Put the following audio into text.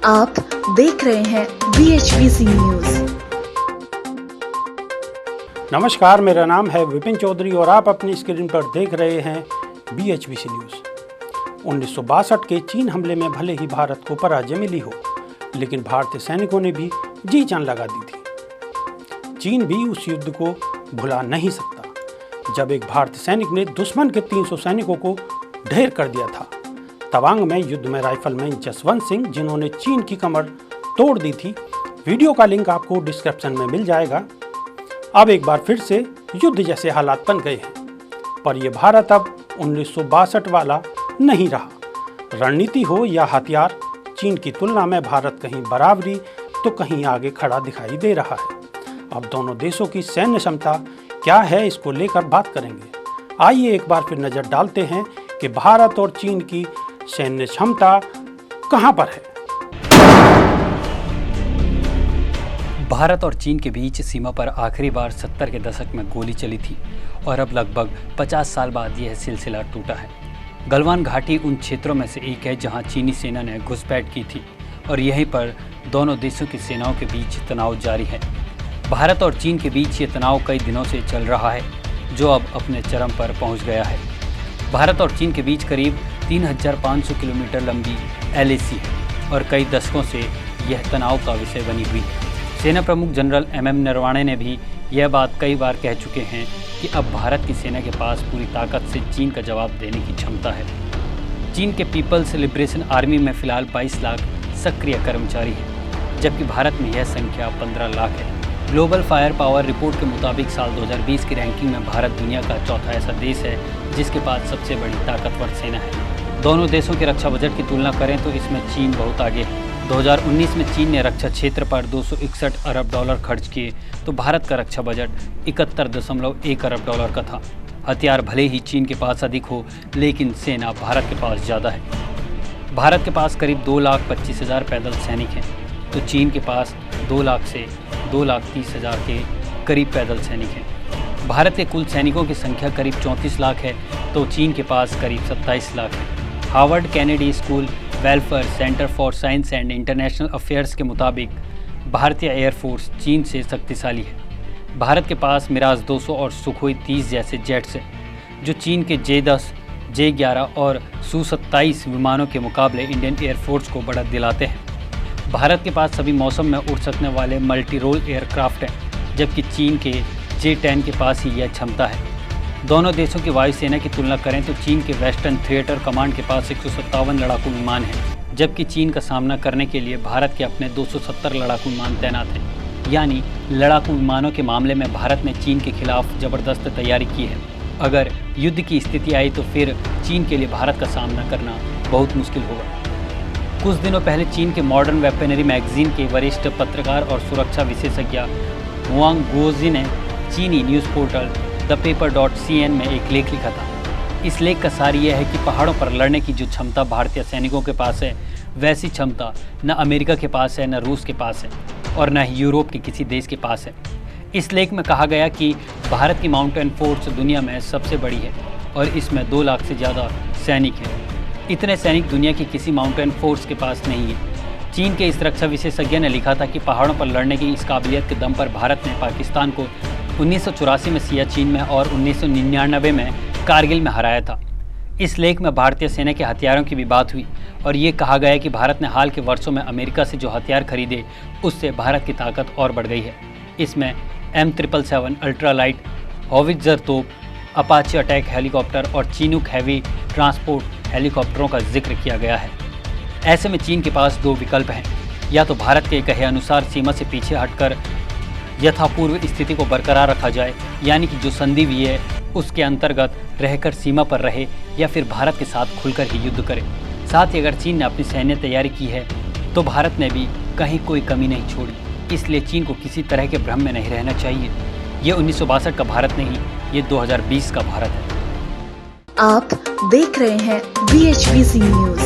आप देख रहे हैं BHBC न्यूज। नमस्कार, मेरा नाम है विपिन चौधरी और आप अपनी स्क्रीन पर देख रहे हैं BHBC न्यूज। 1962 के चीन हमले में भले ही भारत को पराजय मिली हो, लेकिन भारतीय सैनिकों ने भी जी जान लगा दी थी। चीन भी उस युद्ध को भुला नहीं सकता जब एक भारतीय सैनिक ने दुश्मन के 300 सैनिकों को ढेर कर दिया था। तवांग में युद्ध में राइफलमैन जसवंत सिंह, जिन्होंने चीन की कमर तोड़ दी थी, वीडियो का लिंक आपको डिस्क्रिप्शन में मिल जाएगा। अब एक बार फिर से युद्ध जैसे हालात बन गए हैं, पर यह भारत अब 1962 वाला नहीं रहा। रणनीति हो या हथियार, चीन की तुलना में भारत कहीं बराबरी तो कहीं आगे खड़ा दिखाई दे रहा है। अब दोनों देशों की सैन्य क्षमता क्या है, इसको लेकर बात करेंगे। आइए एक बार फिर नजर डालते हैं कि भारत और चीन की सैन्य क्षमता कहां पर है। भारत और चीन के बीच सीमा पर आखिरी बार 70 के दशक में गोली चली थी और अब लगभग 50 साल बाद यह सिलसिला टूटा है। गलवान घाटी उन क्षेत्रों में से एक है जहां चीनी सेना ने घुसपैठ की थी और यहीं पर दोनों देशों की सेनाओं के बीच तनाव जारी है। भारत और चीन के बीच ये तनाव कई दिनों से चल रहा है, जो अब अपने चरम पर पहुंच गया है। भारत और चीन के बीच करीब 3500 किलोमीटर लंबी LAC है और कई दशकों से यह तनाव का विषय बनी हुई है। सेना प्रमुख जनरल MM नरवाणे ने भी यह बात कई बार कह चुके हैं कि अब भारत की सेना के पास पूरी ताकत से चीन का जवाब देने की क्षमता है। चीन के पीपल्स लिबरेशन आर्मी में फ़िलहाल 22 लाख सक्रिय कर्मचारी हैं, जबकि भारत में यह संख्या 15 लाख है। ग्लोबल फायर पावर रिपोर्ट के मुताबिक साल 2020 की रैंकिंग में भारत दुनिया का चौथा ऐसा देश है जिसके पास सबसे बड़ी ताकतवर सेना है। दोनों देशों के रक्षा बजट की तुलना करें तो इसमें चीन बहुत आगे है। 2019 में चीन ने रक्षा क्षेत्र पर 261 अरब डॉलर खर्च किए, तो भारत का रक्षा बजट 71.1 अरब डॉलर का था। हथियार भले ही चीन के पास अधिक हो, लेकिन सेना भारत के पास ज़्यादा है। भारत के पास करीब 2,25,000 पैदल सैनिक हैं, तो चीन के पास 2 लाख से 2,30,000 के करीब पैदल सैनिक हैं। भारत के कुल सैनिकों की संख्या करीब 34 लाख है, तो चीन के पास करीब 27 लाख है। Harvard Kennedy school welfare centre for science and international affairs के मुताबिक भारतीय एयरफोर्स चीन से शक्तिशाली है। भारत के पास मिराज 200 और सुखोई 30 जैसे जेट्स हैं, जो चीन के J-10, J-11 और Su-27 विमानों के मुकाबले इंडियन एयरफोर्स को बढ़त दिलाते हैं। भारत के पास सभी मौसम में उड़ सकने वाले मल्टी रोल एयरक्राफ्ट हैं, जबकि चीन के J-10 के पास ही यह क्षमता है। दोनों देशों की वायुसेना की तुलना करें तो चीन के वेस्टर्न थिएटर कमांड के पास 157 लड़ाकू विमान हैं, जबकि चीन का सामना करने के लिए भारत के अपने 270 लड़ाकू विमान तैनात हैं। यानी लड़ाकू विमानों के मामले में भारत ने चीन के खिलाफ ज़बरदस्त तैयारी की है। अगर युद्ध की स्थिति आई तो फिर चीन के लिए भारत का सामना करना बहुत मुश्किल होगा। कुछ दिनों पहले चीन के मॉडर्न वेपनरी मैगजीन के वरिष्ठ पत्रकार और सुरक्षा विशेषज्ञ हुआंग गुओजी ने चीनी न्यूज़ पोर्टल thepaper.cn में एक लेख लिखा था। इस लेख का सार यह है कि पहाड़ों पर लड़ने की जो क्षमता भारतीय सैनिकों के पास है, वैसी क्षमता न अमेरिका के पास है, न रूस के पास है और न ही यूरोप के किसी देश के पास है। इस लेख में कहा गया कि भारत की माउंटेन फोर्स दुनिया में सबसे बड़ी है और इसमें 2 लाख से ज़्यादा सैनिक हैं। इतने सैनिक दुनिया की किसी माउंटेन फोर्स के पास नहीं है। चीन के इस रक्षा विशेषज्ञ ने लिखा था कि पहाड़ों पर लड़ने की इस काबिलियत के दम पर भारत ने पाकिस्तान को 1984 में सियाचिन में और 1999 में कारगिल में हराया था। इस लेख में भारतीय सेना के हथियारों की भी बात हुई और ये कहा गया कि भारत ने हाल के वर्षों में अमेरिका से जो हथियार खरीदे, उससे भारत की ताकत और बढ़ गई है। इसमें M777 अल्ट्रालाइट हॉविट्ज़र तोप, अपाचे अटैक हेलीकॉप्टर और चिनूक हैवी ट्रांसपोर्ट हेलीकॉप्टरों का जिक्र किया गया है। ऐसे में चीन के पास 2 विकल्प हैं, या तो भारत के कहे अनुसार सीमा से पीछे हटकर यथापूर्व स्थिति को बरकरार रखा जाए, यानी कि जो संधि हुई है उसके अंतर्गत रहकर सीमा पर रहे, या फिर भारत के साथ खुलकर ही युद्ध करे। साथ ही अगर चीन ने अपनी सैन्य तैयारी की है तो भारत ने भी कहीं कोई कमी नहीं छोड़ी। इसलिए चीन को किसी तरह के भ्रम में नहीं रहना चाहिए। ये 1962 का भारत नहीं, ये 2020 का भारत है। आप देख रहे हैं BHBC न्यूज।